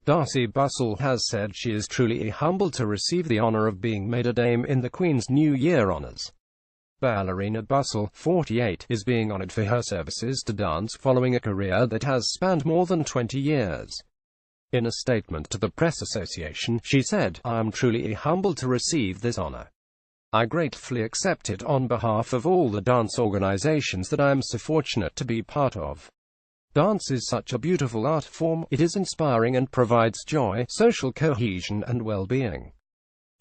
Darcey Bussell has said she is truly humbled to receive the honour of being made a dame in the Queen's New Year honours. Ballerina Bussell, 48, is being honoured for her services to dance following a career that has spanned more than 20 years. In a statement to the Press Association, she said, "I am truly humbled to receive this honour. I gratefully accept it on behalf of all the dance organisations that I am so fortunate to be part of. Dance is such a beautiful art form, it is inspiring and provides joy, social cohesion and well-being."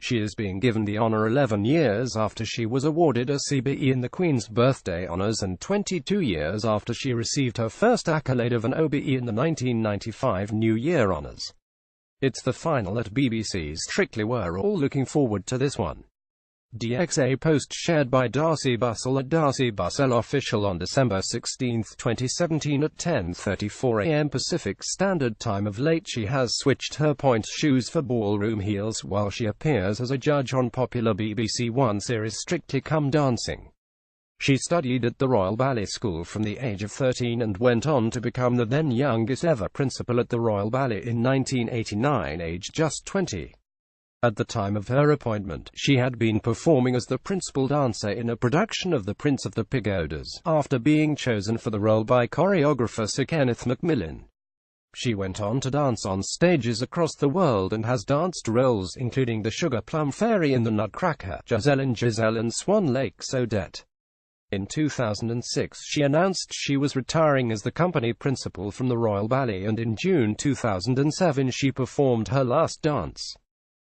She is being given the honour 11 years after she was awarded a CBE in the Queen's Birthday Honours and 22 years after she received her first accolade of an OBE in the 1995 New Year Honours. It's the final at BBC's Strictly. We're all looking forward to this one. DXA post shared by Darcey Bussell at Darcey Bussell Official on December 16, 2017 at 10:34 a.m. Pacific Standard Time. Of late she has switched her pointe shoes for ballroom heels while she appears as a judge on popular BBC One series Strictly Come Dancing. She studied at the Royal Ballet School from the age of 13 and went on to become the then youngest ever principal at the Royal Ballet in 1989, aged just 20. At the time of her appointment, she had been performing as the principal dancer in a production of The Prince of the Pagodas, after being chosen for the role by choreographer Sir Kenneth Macmillan. She went on to dance on stages across the world and has danced roles including the Sugar Plum Fairy in The Nutcracker, Giselle and Swan Lake's Odette. In 2006, she announced she was retiring as the company principal from the Royal Ballet, and in June 2007 she performed her last dance,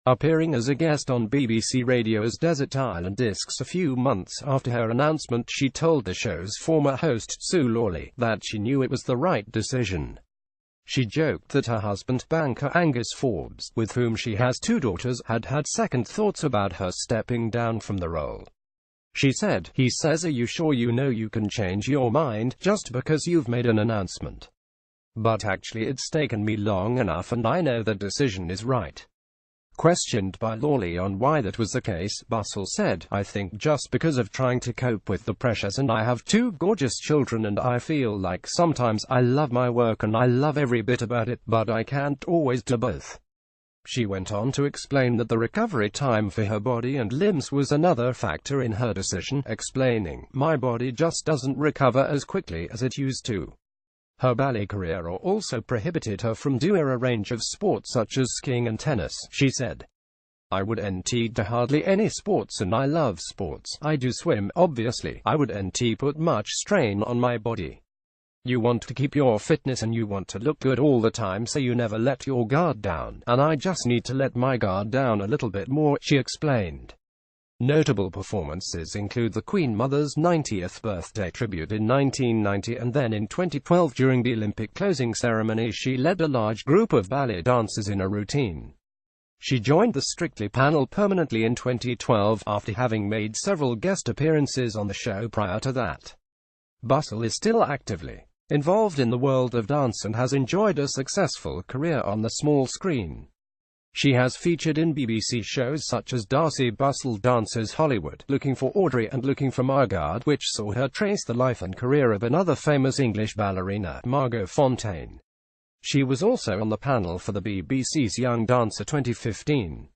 appearing as a guest on BBC Radio's Desert Island Discs. A few months after her announcement, she told the show's former host, Sue Lawley, that she knew it was the right decision. She joked that her husband, banker Angus Forbes, with whom she has 2 daughters, had second thoughts about her stepping down from the role. She said, "He says, are you sure you know you can change your mind, just because you've made an announcement? But actually it's taken me long enough and I know the decision is right." Questioned by Lawley on why that was the case, Bussell said, "I think just because of trying to cope with the pressures, and I have 2 gorgeous children and I feel like sometimes I love my work and I love every bit about it, but I can't always do both." She went on to explain that the recovery time for her body and limbs was another factor in her decision, explaining, "My body just doesn't recover as quickly as it used to." Her ballet career also prohibited her from doing a range of sports such as skiing and tennis. She said, "I would do hardly any sports and I love sports. I do swim, obviously. I would put much strain on my body. You want to keep your fitness and you want to look good all the time, so you never let your guard down, and I just need to let my guard down a little bit more," she explained. Notable performances include the Queen Mother's 90th birthday tribute in 1990, and then in 2012 during the Olympic closing ceremony she led a large group of ballet dancers in a routine. She joined the Strictly panel permanently in 2012, after having made several guest appearances on the show prior to that. Bussell is still actively involved in the world of dance and has enjoyed a successful career on the small screen. She has featured in BBC shows such as Darcey Bussell Dances Hollywood, Looking for Audrey and Looking for Margot, which saw her trace the life and career of another famous English ballerina, Margot Fonteyn. She was also on the panel for the BBC's Young Dancer 2015.